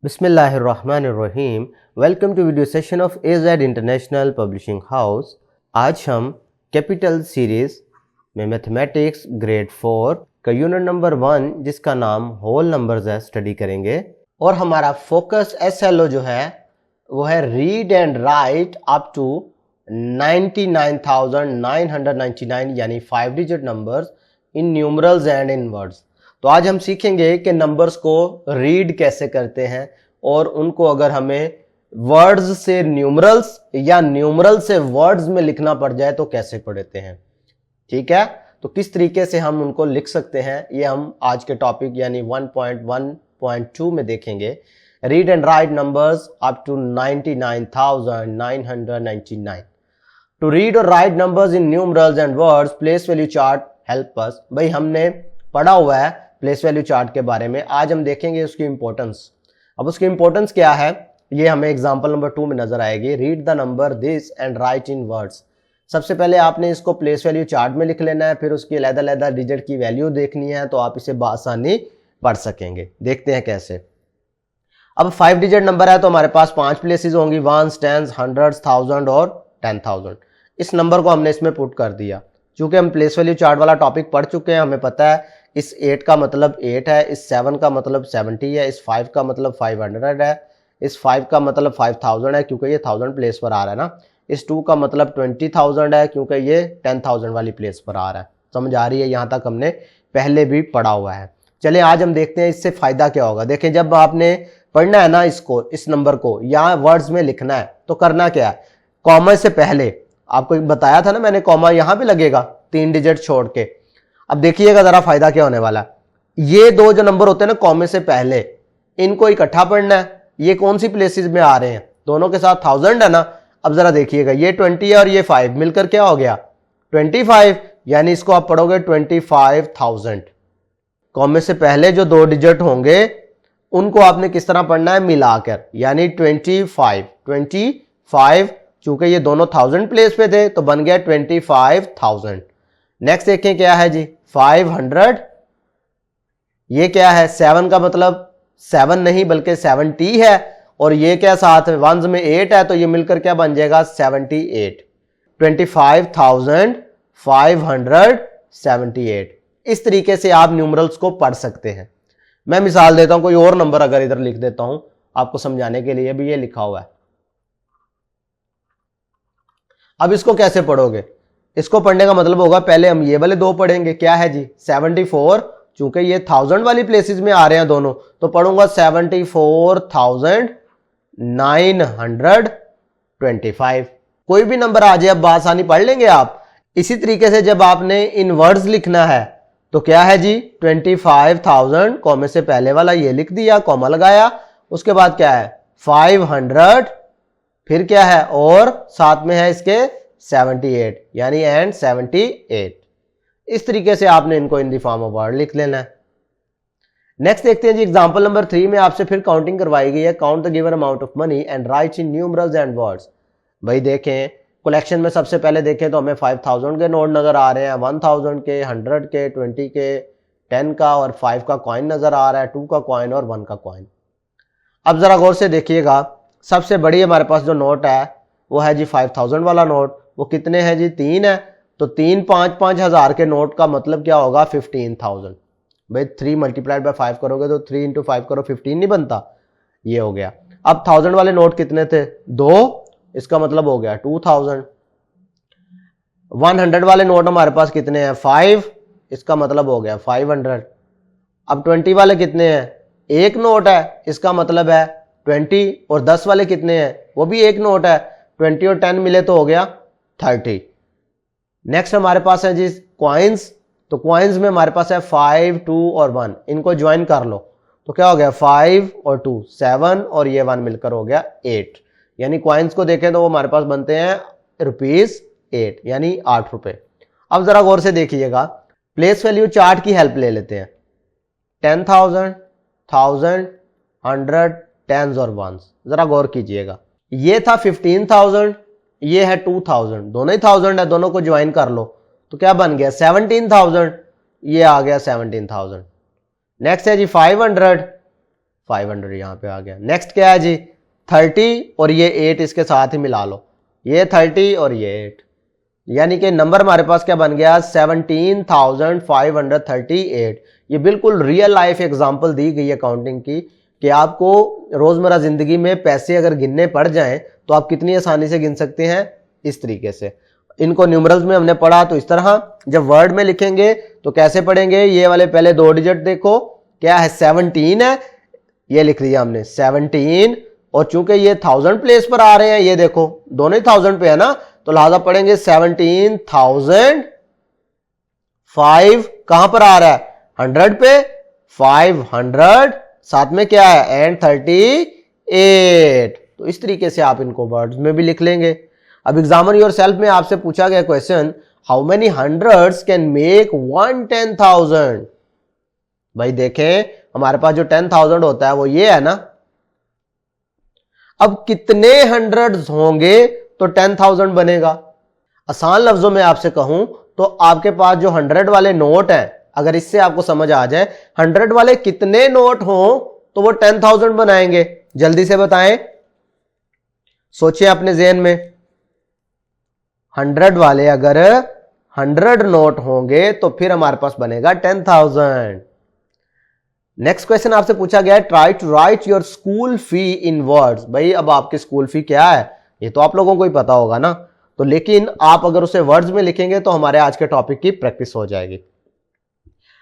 बिस्मिल्लाहिर्रहमानिर्रहीम। Welcome to video session of AZ international publishing house. आज हम कैपिटल सीरीज में मैथमेटिक्स ग्रेड 4 का यूनिट नंबर 1 जिसका नाम होल नंबर्स है स्टडी करेंगे। और हमारा फोकस SLO जो है वो है read and write up to 99,999 यानी 5 digit numbers in numerals and in words. तो आज हम सीखेंगे कि नंबर्स को रीड कैसे करते हैं और उनको अगर हमें वर्ड्स से न्यूमरल्स या न्यूमरल से वर्ड्स में लिखना पड़ जाए तो कैसे पढ़ते हैं। ठीक है, तो किस तरीके से हम उनको लिख सकते हैं ये हम आज के टॉपिक यानी 1.1.2 में देखेंगे। Read and write numbers up to 99,999। To read और write numbers in numerals and words place value chart help us. भाई हमने पढ़ा हुआ है प्लेस वैल्यू चार्ट के बारे में, आज हम देखेंगे उसकी इंपॉर्टेंस। अब उसकी इंपॉर्टेंस क्या है ये हमें एग्जांपल नंबर 2 में नजर आएगी। Read the number this and right in words. सबसे पहले आपने इसको प्लेस वैल्यू चार्ट में लिख लेना है, फिर उसकी अलग-अलग डिजिट की वैल्यू देखनी है तो आप इसे बआसानी पढ़ सकेंगे। देखते हैं कैसे। अब 5 डिजिट नंबर है तो हमारे पास 5 प्लेसेस होंगी, 1s, 10s, 100s, 1000 और 10,000। इस नंबर को हमने इसमें पुट कर दिया। चूंकि हम प्लेस वैल्यू चार्ट वाला टॉपिक पढ़ चुके हैं, हमें पता है इस 8 का मतलब 8 है, इस 7 का मतलब 70 है, इस 5 का मतलब 500 है, इस 5 का मतलब 5000 है क्योंकि ये 1000 प्लेस पर आ रहा है ना, इस 2 का मतलब 20,000 है क्योंकि ये 10,000 वाली प्लेस पर आ रहा है। समझ आ रही है, यहाँ तक हमने पहले भी पढ़ा हुआ है। चलिए आज हम देखते हैं इससे फायदा क्या होगा। देखें, जब आपने पढ़ना है ना इसको, इस नंबर को या वर्ड्स में लिखना है तो करना क्या है, कॉमा से पहले आपको बताया था ना मैंने, कॉमा यहां पे लगेगा 3 डिजिट छोड़ के। अब देखिएगा जरा फायदा क्या होने वाला है। ये दो जो नंबर होते हैं ना कॉमे से पहले, इनको इकट्ठा पढ़ना है। ये कौन सी प्लेसेस में आ रहे हैं, दोनों के साथ 1000 है ना। अब जरा देखिएगा, ये 20 है और ये 5 मिलकर क्या हो गया 25, यानी इसको आप पढ़ोगे 25,000। कॉमे से पहले जो 2 डिजिट होंगे उनको आपने किस तरह पढ़ना है, मिलाकर, यानी 25 चूंकि ये दोनों 1000 प्लेस पे थे तो बन गया 25,000। नेक्स्ट देखें क्या है जी, 500। ये क्या है, 7 का मतलब 7 नहीं बल्कि 70 है, और ये क्या साथ में 1s में 8 है तो ये मिलकर क्या बन जाएगा 78। 25,578। इस तरीके से आप न्यूमरल्स को पढ़ सकते हैं। मैं मिसाल देता हूं, कोई और नंबर अगर इधर लिख देता हूं आपको समझाने के लिए भी, ये लिखा हुआ है। अब इसको कैसे पढ़ोगे, इसको पढ़ने का मतलब होगा पहले हम ये वाले दो पढ़ेंगे। क्या है जी 74, चूंकि ये 1000 वाली प्लेसेस में आ रहे हैं दोनों तो पढ़ूंगा 74,925। कोई भी नंबर आ जाए अब आसानी पढ़ लेंगे आप। इसी तरीके से जब आपने इन वर्ड्स लिखना है तो क्या है जी 25,000, कॉमे से पहले वाला ये लिख दिया, कॉमा लगाया, उसके बाद क्या है 500, फिर क्या है और साथ में है इसके 78 यानी एंड 78। इस तरीके से आपने इनको in the form of word लिख लेना है। नेक्स्ट देखते हैं जी, एग्जांपल नंबर 3 में आपसे फिर काउंटिंग करवाई गई है। Count the given amount of money and right in numerals and words. भाई देखें, कलेक्शन में सबसे पहले देखें तो हमें 5000 के नोट नजर आ रहे हैं, 1000 के, 100 के, 20 के, 10 का और 5 का कॉइन नजर आ रहा है, 2 का कॉइन और 1 का कॉइन। अब जरा गौर से देखिएगा, सबसे बड़ी हमारे पास जो नोट है वो है जी 5000 वाला नोट। वो कितने हैं जी 3 है, तो 3 5 हजार के नोट का मतलब क्या होगा 15,000। भाई 3 मल्टीप्लाइड बाय 5 करोगे तो 3 इंटू 5 करो 15 नहीं बनता, ये हो गया। अब 1000 वाले नोट कितने थे 2, इसका मतलब हो गया 2000। 100 वाले नोट हमारे पास कितने हैं 5, इसका मतलब हो गया 500। अब 20 वाले कितने हैं, एक नोट है, इसका मतलब है 20, और 10 वाले कितने हैं, वो भी एक नोट है, 20 और 10 मिले तो हो गया 30। नेक्स्ट हमारे पास है जी कॉइन्स। तो कॉइन्स में हमारे पास है 5, 2 और 1, इनको ज्वाइन कर लो तो क्या हो गया 5 और 2 7 और ये 1 मिलकर हो गया 8। यानी कॉइन्स को देखें तो वो हमारे पास बनते हैं ₹8 यानी 8 रुपए। अब जरा गौर से देखिएगा, प्लेस वैल्यू चार्ट की हेल्प ले लेते हैं। 10,000, 1000, 100, 10s और 1s। जरा गौर कीजिएगा, ये था 15,000, ये है 2000, दोनों ही 1000 है, दोनों को ज्वाइन कर लो तो क्या बन गया 17,000, ये आ गया 17,000। नेक्स्ट है जी 500, 500 यहाँ पे आ गया। नेक्स्ट क्या है जी, 30 और ये 8 इसके साथ ही मिला लो, ये 30 और ये 8, यानी कि नंबर हमारे पास क्या बन गया 17,538। ये बिल्कुल रियल लाइफ एग्जांपल दी गई है काउंटिंग की कि आपको रोजमर्रा जिंदगी में पैसे अगर गिनने पड़ जाएं तो आप कितनी आसानी से गिन सकते हैं, इस तरीके से। इनको न्यूमरल्स में हमने पढ़ा तो इस तरह, जब वर्ड में लिखेंगे तो कैसे पढ़ेंगे, ये वाले पहले 2 डिजिट देखो क्या है 17 है, ये लिख लिया हमने 17, और चूंकि ये 1000 प्लेस पर आ रहे हैं, ये देखो दोनों ही 1000 पे है ना, तो लिहाजा पढ़ेंगे 17,005 कहां पर आ रहा है 100 पे, 500 साथ में क्या है एंड 38। तो इस तरीके से आप इनको वर्ड्स में भी लिख लेंगे। अब एग्जामिन योरसेल्फ में आपसे पूछा गया question, how many hundreds can make 110,000। भाई देखें हमारे पास जो 10,000 होता है वो ये है ना, अब कितने हंड्रेड्स होंगे तो 10,000 बनेगा। आसान लफ्जों में आपसे कहूं तो आपके पास जो 100 वाले नोट हैं, अगर इससे आपको समझ आ जाए 100 वाले कितने नोट हों तो वो 10,000 बनाएंगे, जल्दी से बताएं, सोचिए अपने ज़हन में। 100 वाले अगर 100 नोट होंगे तो फिर हमारे पास बनेगा 10,000। नेक्स्ट क्वेश्चन आपसे पूछा गया है, try to write your school fee in words. भाई अब आपकी स्कूल फी क्या है ये तो आप लोगों को ही पता होगा ना, तो लेकिन आप अगर उसे वर्ड्स में लिखेंगे तो हमारे आज के टॉपिक की प्रैक्टिस हो जाएगी।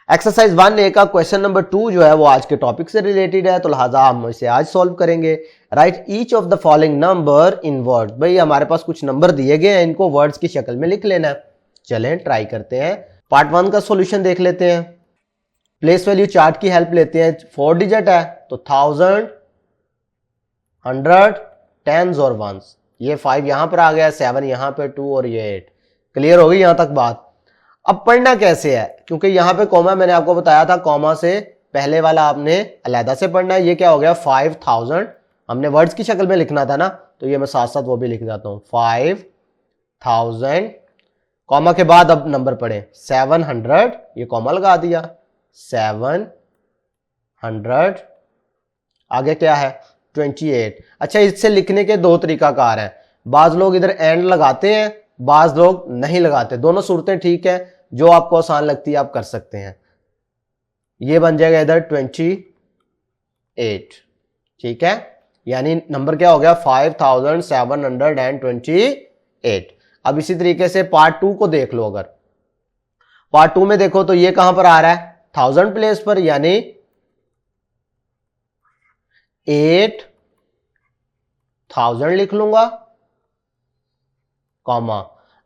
एक्सरसाइज 1A का क्वेश्चन नंबर 2 जो है वो आज के टॉपिक से रिलेटेड है, तो लिहाजा हम इसे आज सॉल्व करेंगे। Right each of the following number in words. भाई हमारे पास कुछ नंबर दिए गए हैं, इनको वर्ड्स की शक्ल में लिख लेना है। चलें ट्राई करते हैं। पार्ट 1 का सॉल्यूशन देख लेते हैं। प्लेस वैल्यू चार्ट की हेल्प लेते हैं। 4 डिजिट है तो 1000, 100, टेंस और वंस। ये 5 यहां पर आ गया, 7 यहां पे, 2 और ये 8। क्लियर हो गई यहां तक बात। अब पढ़ना कैसे है, क्योंकि यहां पे कॉमा मैंने आपको बताया था, कॉमा से पहले वाला आपने अलहदा से पढ़ना है। ये क्या हो गया 5000, हमने वर्ड्स की शक्ल में लिखना था ना, तो ये मैं साथ साथ वो भी लिख जाता हूं 5000, कॉमा के बाद अब नंबर पढ़े 700, ये कॉमा लगा दिया 700, आगे क्या है 28। अच्छा इससे लिखने के 2 तरीकाकार हैं, बाज लोग इधर एंड लगाते हैं, बाज लोग नहीं लगाते, दोनों सूरतें ठीक है, जो आपको आसान लगती है आप कर सकते हैं। ये बन जाएगा इधर 28, ठीक है, यानी नंबर क्या हो गया 5728। अब इसी तरीके से पार्ट 2 को देख लो। अगर पार्ट 2 में देखो तो ये कहां पर आ रहा है 1000 प्लेस पर, यानी 8000 लिख लूंगा, कॉमा।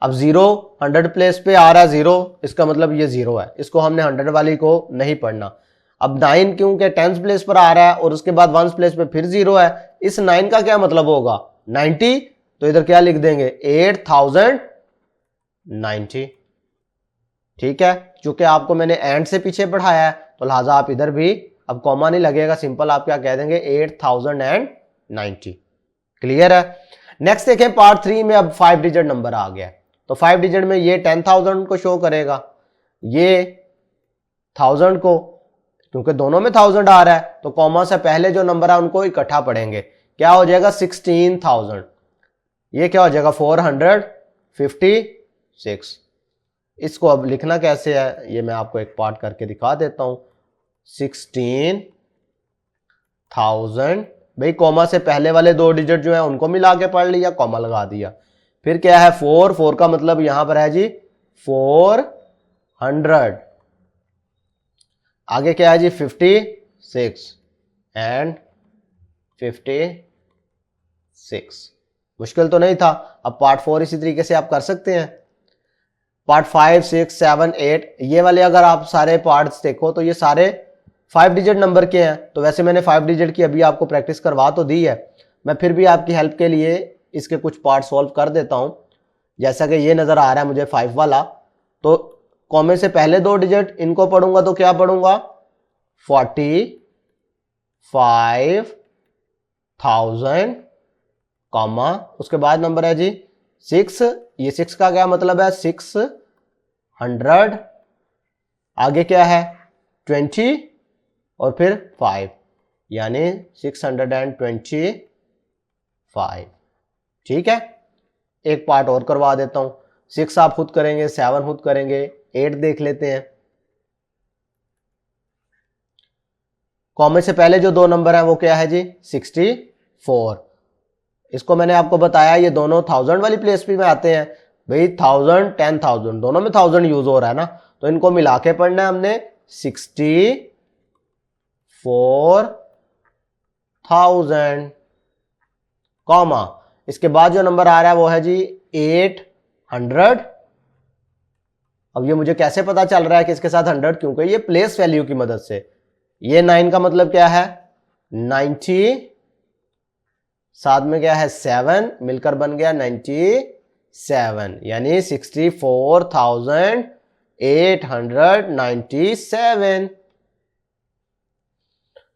अब 0 100 प्लेस पे आ रहा है 0, इसका मतलब ये 0 है, इसको हमने 100 वाली को नहीं पढ़ना। अब 9 क्योंकि 10 प्लेस पर आ रहा है और उसके बाद 1 प्लेस पे फिर 0 है, इस 9 का क्या मतलब होगा 90, तो इधर क्या लिख देंगे 8090, ठीक है। चूंकि आपको मैंने एंड से पीछे पढ़ाया है तो लिहाजा आप इधर भी अब कॉमा नहीं लगेगा, सिंपल आप क्या कह देंगे 8090। क्लियर है। नेक्स्ट देखें पार्ट 3 में अब 5 डिजिट नंबर आ गया, तो 5 डिजिट में ये 10,000 को शो करेगा, ये 1000 को, क्योंकि दोनों में 1000 आ रहा है तो कॉमा से पहले जो नंबर है उनको इकट्ठा पढ़ेंगे, क्या हो जाएगा 16,000। ये क्या हो जाएगा 456। इसको अब लिखना कैसे है ये मैं आपको एक पार्ट करके दिखा देता हूं। 16,000, भाई कॉमा से पहले वाले 2 डिजिट जो है उनको मिला के पढ़ लिया, कॉमा लगा दिया। फिर क्या है 4 का मतलब यहां पर है जी 400, आगे क्या है जी 56 एंड 56। मुश्किल तो नहीं था। अब पार्ट 4 इसी तरीके से आप कर सकते हैं। पार्ट 5 6 7 8 ये वाले अगर आप सारे पार्ट्स देखो तो ये सारे 5 डिजिट नंबर के हैं। तो वैसे मैंने 5 डिजिट की अभी आपको प्रैक्टिस करवा तो दी है, मैं फिर भी आपकी हेल्प के लिए इसके कुछ पार्ट सॉल्व कर देता हूं। जैसा कि ये नजर आ रहा है मुझे 5 वाला, तो कॉमे से पहले 2 डिजिट इनको पढ़ूंगा तो क्या पढ़ूंगा 45,000, कॉमा उसके बाद नंबर है जी 6, ये 6 का क्या मतलब है 600, आगे क्या है 20 और फिर 5। यानी 625। ठीक है, एक पार्ट और करवा देता हूं। 6 आप खुद करेंगे, 7 खुद करेंगे, 8 देख लेते हैं। कॉमे से पहले जो दो नंबर है वो क्या है जी, 64। इसको मैंने आपको बताया ये दोनों 1000 वाली प्लेस में आते हैं भाई। 1000 10,000 दोनों में 1000 यूज हो रहा है ना, तो इनको मिला के पढ़ना है हमने। 64,000 कॉमा, इसके बाद जो नंबर आ रहा है वो है जी 800। अब ये मुझे कैसे पता चल रहा है कि इसके साथ 100, क्योंकि ये प्लेस वैल्यू की मदद से। ये 9 का मतलब क्या है, 90, साथ में क्या है 7, मिलकर बन गया 97, यानी 64,897।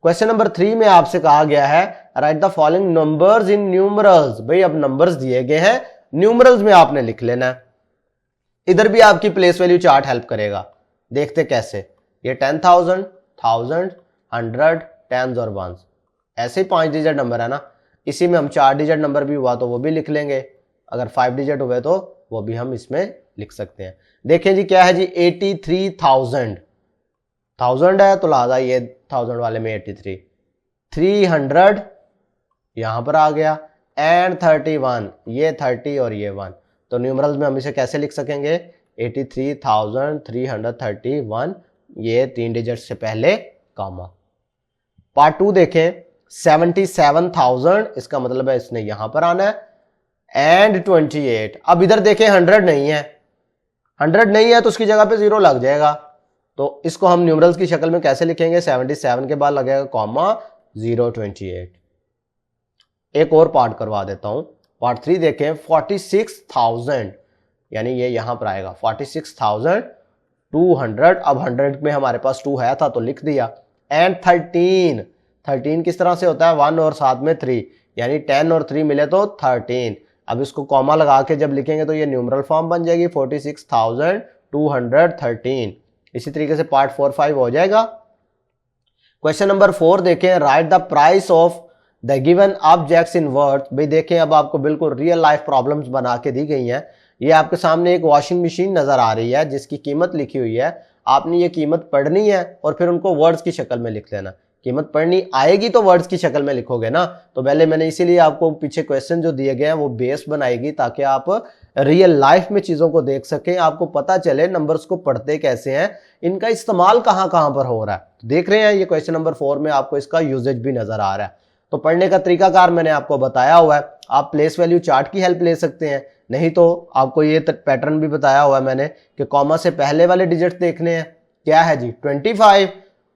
क्वेश्चन नंबर 3 में आपसे कहा गया है right the following numbers in numerals. भाई अब नंबर्स दिए गए हैं, न्यूमरल्स में आपने लिख लेना है। इधर भी आपकी प्लेस वैल्यू चार्ट हेल्प करेगा। देखते कैसे, ये 10,000, 1000, 100, टेंस और वंस, ऐसे ही 5 डिजिट नंबर है ना। इसी में हम 4 डिजिट नंबर भी हुआ तो वो भी लिख लेंगे, अगर 5 डिजिट हुए तो वो भी हम इसमें लिख सकते हैं। देखें जी क्या है जी, 83,000, 1000 है तो लिहाजा ये 1000 वाले में 83, 300 यहां पर आ गया, एंड 31, ये 30 और ये 1। तो न्यूमरल्स में हम इसे कैसे लिख सकेंगे, 83,331, ये 3 डिजिट से पहले कॉमा। पार्ट 2 देखें, 77,000, इसका मतलब है इसने यहां पर आना है, एंड 28। अब इधर देखें 100 नहीं है, 100 नहीं है तो उसकी जगह पे 0 लग जाएगा। तो इसको हम न्यूमरल्स की शक्ल में कैसे लिखेंगे, 77 के बाद लगेगा कॉमा 028। एक और पार्ट करवा देता हूं, पार्ट 3 देखें, 46,000, यानी ये यहां पर आएगा 46,200। अब 100 में हमारे पास 2 है था तो लिख दिया, एंड 13, 13 किस तरह से होता है, 1 और साथ में 3, यानी 10 और 3 मिले तो 13। अब इसको कॉमा लगा के जब लिखेंगे तो ये न्यूमरल फॉर्म बन जाएगी 46,213। इसी तरीके से पार्ट 4, 5 हो जाएगा। क्वेश्चन नंबर 4 देखें, right the price of the given objects in words. भाई देखें अब आपको बिल्कुल रियल लाइफ प्रॉब्लम्स बना के दी गई हैं। ये आपके सामने एक वॉशिंग मशीन नजर आ रही है जिसकी कीमत लिखी हुई है, आपने ये कीमत पढ़नी है और फिर उनको वर्ड्स की शक्ल में लिख लेना। कीमत पढ़नी आएगी तो वर्ड्स की शक्ल में लिखोगे ना, तो पहले मैंने इसीलिए आपको पीछे क्वेश्चन जो दिए गए हैं वो बेस बनाएगी ताकि आप रियल लाइफ में चीजों को देख सकें, आपको पता चले नंबर्स को पढ़ते कैसे हैं, इनका इस्तेमाल कहां कहां पर हो रहा है। देख रहे हैं ये क्वेश्चन नंबर 4 में आपको इसका यूजेज भी नजर आ रहा है। तो पढ़ने का तरीकाकार मैंने आपको बताया हुआ है, आप प्लेस वैल्यू चार्ट की हेल्प ले सकते हैं, नहीं तो आपको ये पैटर्न भी बताया हुआ है मैंने कि कॉमा से पहले वाले डिजिट देखने हैं। क्या है जी 25,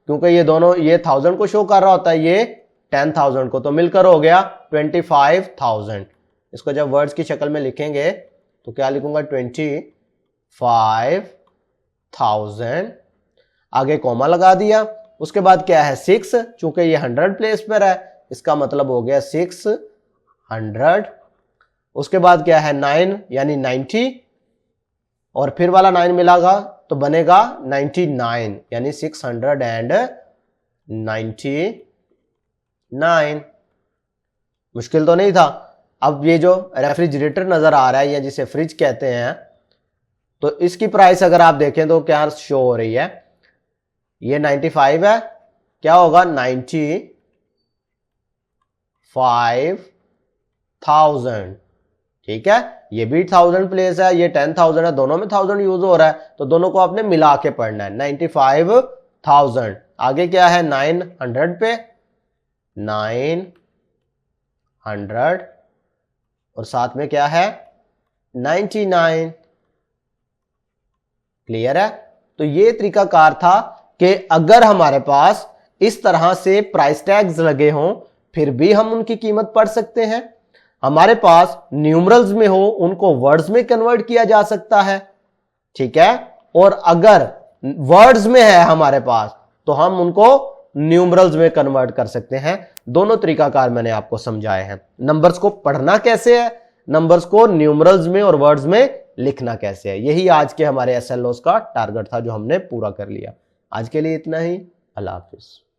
क्योंकि ये दोनों, ये 1000 को शो कर रहा होता है, ये 10,000 को, तो मिलकर हो गया 25,000। इसको जब वर्ड्स की शक्ल में लिखेंगे तो क्या लिखूंगा, 25,000, आगे कॉमा लगा दिया। उसके बाद क्या है 6, चूंकि ये 100 प्लेस पर है इसका मतलब हो गया 600। उसके बाद क्या है 9 यानी 90, और फिर वाला 9 मिलागा तो बनेगा 99, यानी 699। मुश्किल तो नहीं था। अब ये जो रेफ्रिजरेटर नजर आ रहा है या जिसे फ्रिज कहते हैं, तो इसकी प्राइस अगर आप देखें तो क्या शो हो रही है, ये 95 है, क्या होगा 95,000। ठीक है, ये भी 1000 प्लेस है, ये 10,000 है, दोनों में 1000 यूज हो रहा है, तो दोनों को आपने मिला के पढ़ना है। 95,000, आगे क्या है 900 पे 900, और साथ में क्या है 99। क्लियर है। तो ये तरीकाकार था कि अगर हमारे पास इस तरह से प्राइस टैग्स लगे हों फिर भी हम उनकी कीमत पढ़ सकते हैं। हमारे पास न्यूमरल्स में हो उनको वर्ड्स में कन्वर्ट किया जा सकता है। ठीक है, और अगर वर्ड्स में है हमारे पास तो हम उनको न्यूमरल्स में कन्वर्ट कर सकते हैं। दोनों तरीकाकार मैंने आपको समझाए हैं। नंबर्स को पढ़ना कैसे है, नंबर्स को न्यूमरल्स में और वर्ड्स में लिखना कैसे है, यही आज के हमारे SLOs का टारगेट था जो हमने पूरा कर लिया। आज के लिए इतना ही। अल्लाह हाफिज।